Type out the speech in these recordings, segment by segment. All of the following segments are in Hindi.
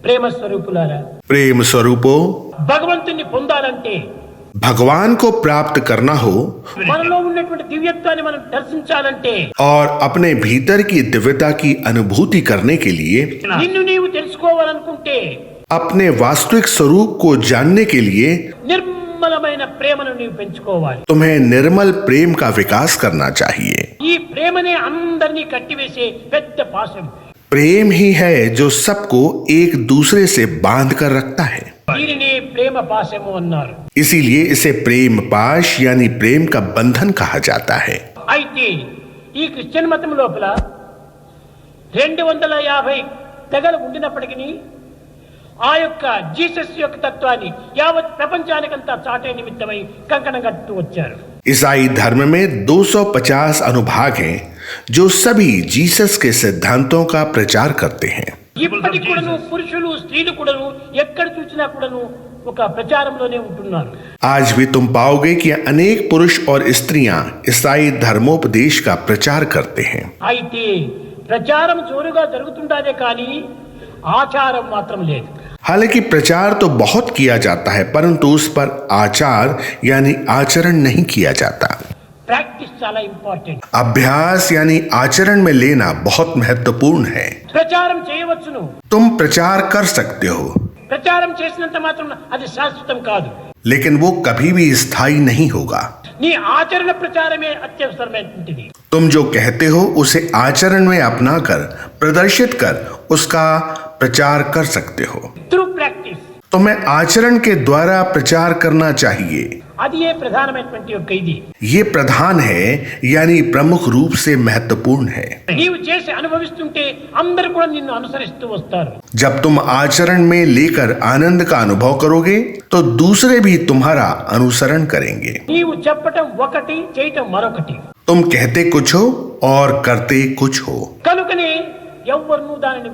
ప్రేమ స్వరూపులారా, प्रेम स्वरूपो, భగవంతుని పొందాలంటే भगवान को प्राप्त करना हो మనలో ఉన్నటువంటి దివ్యత్వాన్ని మనం దర్శించాలంటే और अपने भीतर की दिव्यता की अनुभूति करने के लिए నిన్ను నీవు తెలుసుకోవాలనుకుంటే अपने वास्तविक स्वरूप को जानने के लिए నిర్మలమైన ప్రేమను నీవు పెంచుకోవాలి. तुम्हें निर्मल प्रेम का विकास करना चाहिए. ఈ ప్రేమనే అందరినీ కట్టివేసే పెద్ద పాశం. प्रेम ही है जो सबको एक दूसरे से बांध कर रखता है. దీనినే ప్రేమ పాశము అన్నారు. इसीलिए इसे प्रेम पाश यानी प्रेम का बंधन कहा जाता है. అయితే ఈ క్రిస్టియన్ మతం లోపల 250 తెగలు ఉండినప్పటికీ ఆ యొక్క జీసస్ యొక్క తత్వాన్ని యావత్ ప్రపంచానికంతా చాటే నిమిత్తమై కంకణం కట్టుతూ వచ్చారు. ईसाई धर्म में 250 अनुभाग हैं जो सभी जीसस के सिद्धांतों का प्रचार करते हैं. ఇప్పటికి కూడాను పురుషులు స్త్రీలు కూడాను ఎక్కడ చూసినా కూడాను ఒక ప్రచారంలోనే ఉంటున్నారు. आज भी तुम पाओगे कि अनेक पुरुष और स्त्रियां ईसाई धर्मोपदेश का प्रचार करते हैं. అయితే ప్రచారం జోరుగా జరుగుతుంటాదే కానీ ఆచారం మాత్రం లేదు. हालांकि प्रचार तो बहुत किया जाता है परंतु उस पर आचार यानी आचरण नहीं किया जाता. ప్రాక్టీస్ చాలా ఇంపార్టెంట్. अभ्यास यानी आचरण में लेना बहुत महत्वपूर्ण है. ప్రచారం చేయవచ్చును, तुम प्रचार कर सकते हो ప్రచారం చేసినంత మాత్రం అది శాశ్వతం కాదు. लेकिन वो कभी भी स्थायी नहीं होगा. నీ ఆచరణ ప్రచారమే అత్యవసరమైనటువంటిది. तुम जो कहते हो उसे आचरण में अपनाकर प्रदर्शित कर उसका प्रचार कर सकते हो. త్రూ ప్రాక్టీస్ तुम्हें आचरण के द्वारा प्रचार करना चाहिए. అది ఏ ప్రధానమైనటువంటి యొక్క ఇది. ये प्रधान है यानी प्रमुख रूप से महत्वपूर्ण है. నీవు చేసి అనుభవిస్తుంటే అందరూ కూడా నిన్ను అనుసరిస్తూ వస్తారు. जब तुम आचरण में लेकर आनंद का अनुभव करोगे तो दूसरे भी तुम्हारा अनुसरण करेंगे. నీవు చెప్పటం ఒకటి, చేయటం మరొకటి. तुम कहते कुछ हो और करते कुछ हो. కనుకనే ఎవ్వరూ దానిని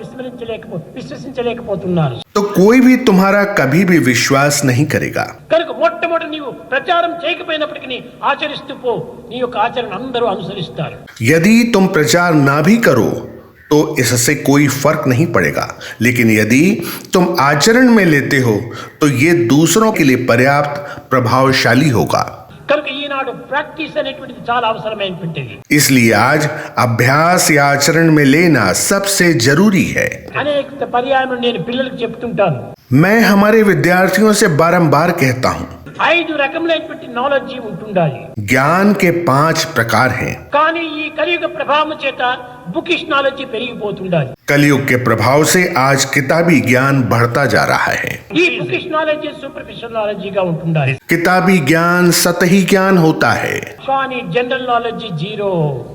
విశ్వసించలేకపోతున్నారు. तो कोई भी तुम्हारा कभी भी विश्वास नहीं करेगा. కనుక మొట్టమొదటి నీవు ప్రచారం చేయకపోయినప్పటికీ ఆచరిస్తూ పో, నీ యొక్క ఆచరణ అందరూ అనుసరిస్తారు. यदि तुम प्रचार ना भी करो तो इससे कोई फर्क नहीं पड़ेगा, लेकिन यदि तुम आचरण में लेते हो तो ये दूसरों के लिए पर्याप्त प्रभावशाली होगा. కనుక ఈనాడు ప్రాక్టీస్ అనేటువంటిది చాలా అవసరమైనటువంటిది. इसलिए आज अभ्यास या आचरण में लेना सबसे जरूरी है. అనేక పర్యాయం నేను పిల్లలకు చెప్తుంటాను. मैं हमारे विद्यार्थियों से बारंबार कहता हूँ 5 రకములైనటువంటి నాలెడ్జ్ ఉంటుండాలి. ज्ञान के 5 प्रकार हैं. కానీ ఈ కలియుగ ప్రభావం చేత బుకిష్ నాలెడ్జ్ పెరిగిపోతుండాలి. कलयुग के प्रभाव से आज किताबी ज्ञान बढ़ता जा रहा है. ఈ బుకిష్ నాలెడ్జ్ సూపర్ఫిషియల్ నాలెడ్జ్ గా ఉంటుండాలి. किताबी ज्ञान सतही ज्ञान होता है, కానీ జనరల్ నాలెడ్జ్ జీరో.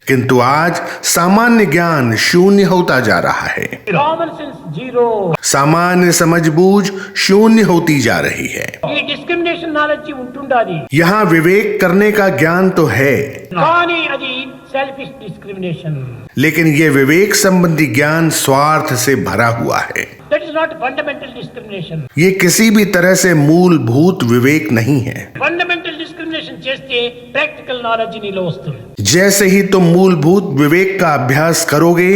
किंतु आज सामान्य ज्ञान शून्य होता जा रहा है. Common sense zero. सामान्य समझबूझ शून्य होती जा रही है. ఈ డిస్క్రిమినేషన్ నాలెడ్జ్ ఉంటుండాలి. यहाँ विवेक करने का ज्ञान तो है, కానీ అది సెల్ఫిష్ డిస్క్రిమినేషన్. लेकिन ये विवेक संबंधी ज्ञान स्वार्थ से भरा हुआ है. That is not fundamental discrimination. ये किसी भी तरह से मूलभूत विवेक नहीं है. ఫండమెంటల్ డిస్క్రిమినేషన్ చేస్తే ప్రాక్టికల్ నాలెడ్జ్ నీలో వస్తుంది. जैसे ही तुम मूलभूत विवेक का अभ्यास करोगे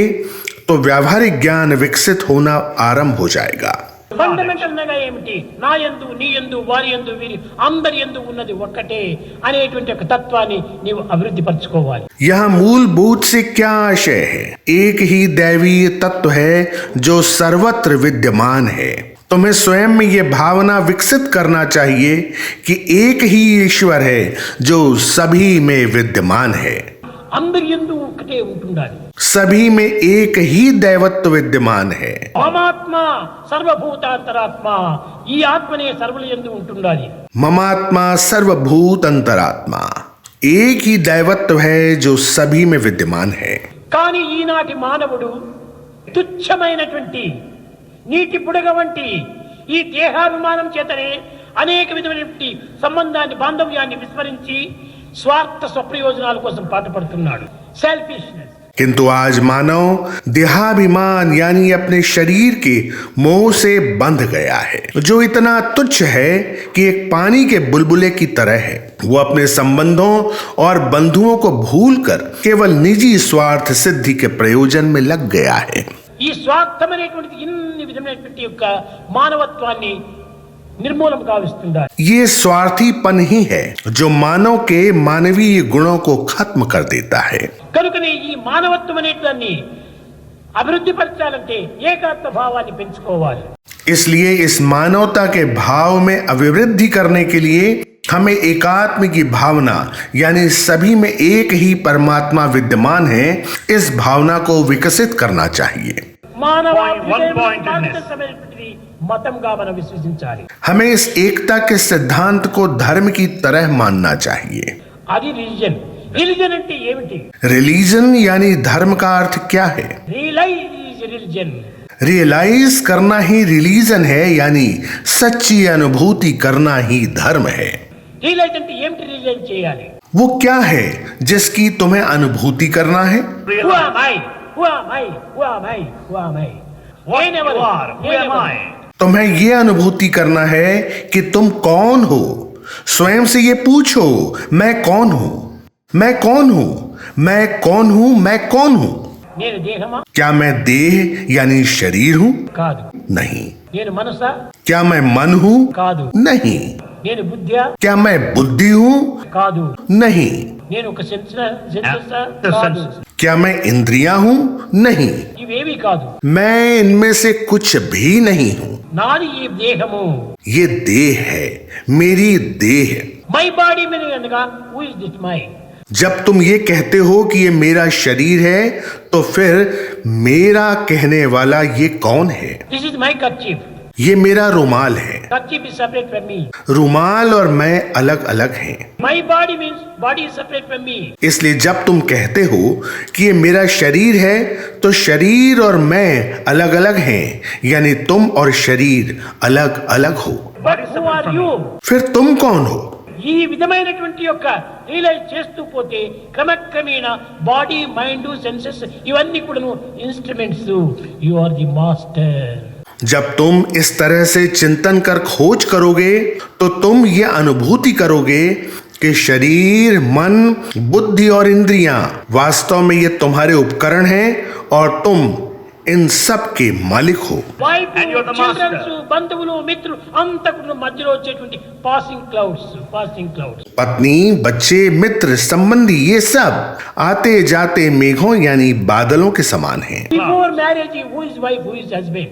तो व्यावहारिक ज्ञान विकसित होना आरंभ हो जाएगा. ఫండమెంటల్ నగా ఏమిటి? నా యందు, నీ యందు, వారి యందు, వీరి అందరి యందు ఉన్నది ఒక్కటే అనేటువంటి ఒక తత్వాన్ని నీవు అభివృద్ధి పరచుకోవాలి. यह मूलभूत से क्या आशय है? एक ही दैवीय तत्व है जो सर्वत्र विद्यमान है. तुम्हें स्वयं में यह भावना विकसित करना चाहिए कि एक ही ईश्वर है जो सभी में विद्यमान है. అందరి యందు ఒకటే ఉంటుండాలి. सभी में एक ही दैवत्व विद्यमान है. మమాత్మ సర్వభూతాంతరాత్మ, ఈ ఆత్మనే సర్వుల యందు ఉంటుండాలి. ममात्मा सर्वभूत अंतरात्मा, एक ही दैवत्व है जो सभी में विद्यमान है. కానీ ఈనాటి మానవుడు తుచ్చమైనటువంటి నీటి బుడగ వంటి ఈ దేహాభిమానం చేతనే అనేక విధమైనటువంటి సంబంధాన్ని, బాంధవ్యాన్ని విస్మరించి స్వార్థ స్వప్రయోజనాల కోసం పాటుపడుతున్నాడు. సెల్ఫిష్నెస్. किंतु आज मानव देहाभिमान यानी अपने शरीर के मोह से बंध गया है, जो इतना तुच्छ है कि एक पानी के बुलबुले की तरह है. वो अपने संबंधों और बंधुओं को भूलकर केवल निजी स्वार्थ सिद्धि के प्रयोजन में लग गया है. ఈ ఈ స్వార్థం అనేటువంటిది ఇన్ని విధమైనటువంటి యొక్క మానవత్వాన్ని నిర్మూలం గావిస్తుందా. ये स्वार्थीपन ही है जो मानव के मानवीय गुणों को खत्म कर देता है. కనుకనే ఈ మానవత్వం అనేదాన్ని అభివృద్ధి పరచాలంటే ఏకాత్మ భావాన్ని పెంచుకోవాలి. इसलिए इस मानवता के भाव में अभिवृद्धि करने के लिए हमें एकात्म की भावना यानी सभी में एक ही परमात्मा विद्यमान है, इस भावना को विकसित करना चाहिए. మతంగా మనం విశ్వసించాలి. हमें इस एकता के सिद्धांत को धर्म की तरह मानना चाहिए. అది రిలీజన్. రిలీజన్ అంటే ఏమిటి? रिलीजन यानी धर्म का अर्थ क्या है? రిలీజన్ रियलाइज करना ही रिलीजन है, यानी सच्ची अनुभूति करना ही धर्म है. రియలైజ్ అంటే ఏమిటి? రియలైజ్ చేయాలి. वो क्या है जिसकी तुम्हें अनुभूति करना है? तुम्हें ये अनुभूति करना है कि तुम कौन हो. स्वयं से ये पूछो, मैं कौन हूं, मैं कौन हूं, मैं कौन हूं, मैं कौन हूं. నేను దేహమా? क्या मैं देह यानी शरीर हूं? కాదు. नहीं. నేను మనసా? क्या मैं मन हूं? కాదు. नहीं. నేను బుద్ధ్యా? क्या मैं बुद्धि हूं? కాదు. नहीं. నేను ఒక సెన్సెసా? కాదు. क्या मैं इंद्रियां हूं? नहीं. ఇవేవి కాదు. मैं इनमें से कुछ भी नहीं हूं. నాది ఈ దేహము. ये देह है, मेरी देह. మై బాడీ మీద అనగా హూ ఇస్ దిస్ మై? जब तुम ये कहते हो कि ये मेरा शरीर है, तो फिर मेरा कहने वाला ये कौन है? This is my kerchief. ये मेरा रुमाल है. Kerchief is separate from me. रुमाल और मैं अलग अलग हैं. My body means body is separate from me. इसलिए जब तुम कहते हो कि ये मेरा शरीर है, तो शरीर और मैं अलग अलग हैं, यानी तुम और शरीर अलग अलग हो. But who are you? फिर तुम कौन हो? ఈ విధమైనటువంటి యొక్క రియలైజ్ చేస్తూ పోతే క్రమక్రమేణా బాడీ మైండ్ సెన్సెస్ ఇవన్నీ కూడా instruments. You are the master. जब तुम इस तरह से चिंतन कर खोज करोगे, तो तुम ये अनुभूति करोगे कि शरीर, मन, बुद्धि और इंद्रियां वास्तव में ये तुम्हारे उपकरण हैं और तुम इन सब के मालिक हो. బంధువులు మిత్రులు అంతా కూడా మధ్యలో వచ్చేటువంటి పాసింగ్ క్లౌడ్స్. पत्नी, बच्चे, मित्र, संबंधी, ये सब आते जाते मेघों यानी बादलों के समान हैं. Before marriage who is wife, who is husband?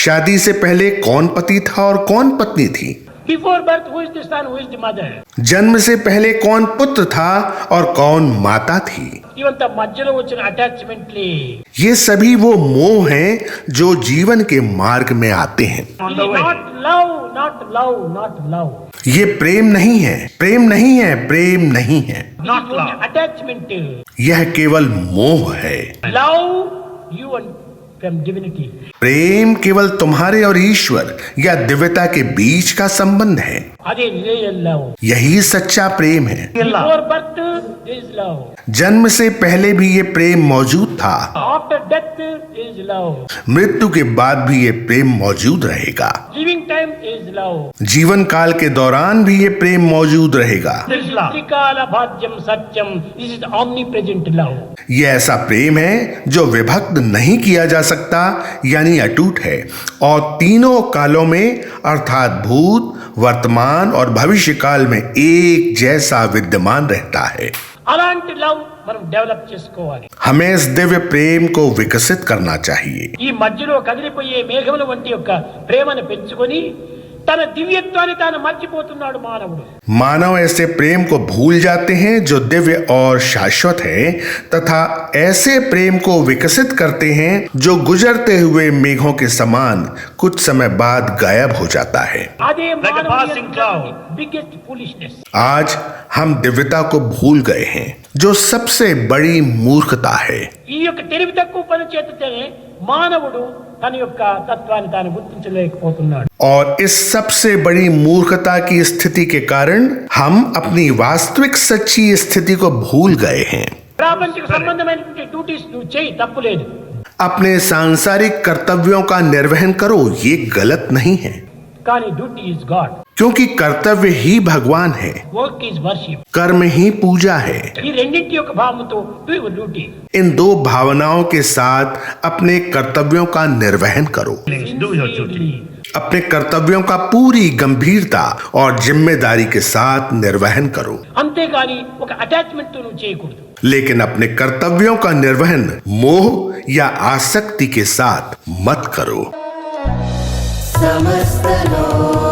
शादी से पहले कौन पति था और कौन पत्नी थी? Before birth who is the son, who is the mother? जन्म से पहले कौन पुत्र था और कौन माता थी? ఇవంతా మధ్యలో వచ్చిన అటాచ్మెంట్లే. ये सभी वो मोह हैं जो जीवन के मार्ग में आते हैं. not love, not love, not love. ये प्रेम नहीं है, प्रेम नहीं है, प्रेम नहीं है. अटैचमेंट. यह केवल मोह है. Love you and from divinity. प्रेम केवल तुम्हारे और ईश्वर या दिव्यता के बीच का संबंध है. अरे रियल लव. यही सच्चा प्रेम है. Before birth is love. जन्म से पहले भी ये प्रेम मौजूद था. After death is love. मृत्यु के बाद भी ये प्रेम मौजूद रहेगा. Living time is love. जीवन काल के दौरान भी ये प्रेम मौजूद रहेगा. त्रिकाल भाज्यम सत्यम. This is omnipresent love. ये ऐसा प्रेम है जो विभक्त नहीं किया जा सकता, यानी अटूट है और तीनों कालों में अर्थात भूत, वर्तमान और भविष्य काल में एक जैसा विद्यमान रहता है. అలాంటి లవ్ మనం డెవలప్ చేసుకోవాలి. हमें इस दिव्य प्रेम को विकसित करना चाहिए. ఈ మధ్యలో కదిలిపోయే మేఘముల వంటి యొక్క ప్రేమను పెంచుకొని తన దివ్యత్వాన్ని తాను మర్చిపోతున్నాడు మానవుడు. मानव ऐसे प्रेम को भूल जाते हैं जो दिव्य और शाश्वत है, तथा ऐसे प्रेम को विकसित करते हैं जो गुजरते हुए मेघों के समान कुछ समय बाद गायब हो जाता है. అదే మానవుడి బిగ్గెస్ట్ ఫూలిష్నెస్. आज हम दिव्यता को भूल गए हैं, जो सबसे बड़ी मूर्खता है. ఈ యొక్క తెలివి తక్కువ పని చేతనే మానవుడు తన యొక్క తత్వాన్ని తాను గుర్తించలేకపోతున్నాడు. और इस सबसे बड़ी मूर्खता की स्थिति के कारण हम अपनी वास्तविक सच्ची स्थिति को भूल गए हैं. ప్రాపంచిక సంబంధమైనటువంటి డ్యూటీస్ నువ్వు చేయి, తప్పు లేదు. अपने सांसारिक कर्तव्यों का निर्वहन करो, ये गलत नहीं है. కానీ డ్యూటీ ఇస్ గాడ్. क्योंकि कर्तव्य ही भगवान है, వర్క్ ఇస్ వర్షిప్. कर्म ही पूजा है. ఈ రెండింటి యొక్క భావంతో డూ యువర్ డ్యూటీ. इन दो भावनाओं के साथ अपने कर्तव्यों का निर्वहन करो. Do your duty. अपने कर्तव्यों का पूरी गंभीरता और जिम्मेदारी के साथ निर्वहन करो. అంతేగాని ఒక అటాచ్మెంట్ తో నువ్వు చేయకూడదు. लेकिन अपने कर्तव्यों का निर्वहन मोह या आसक्ति के साथ मत करो. समस्त लोक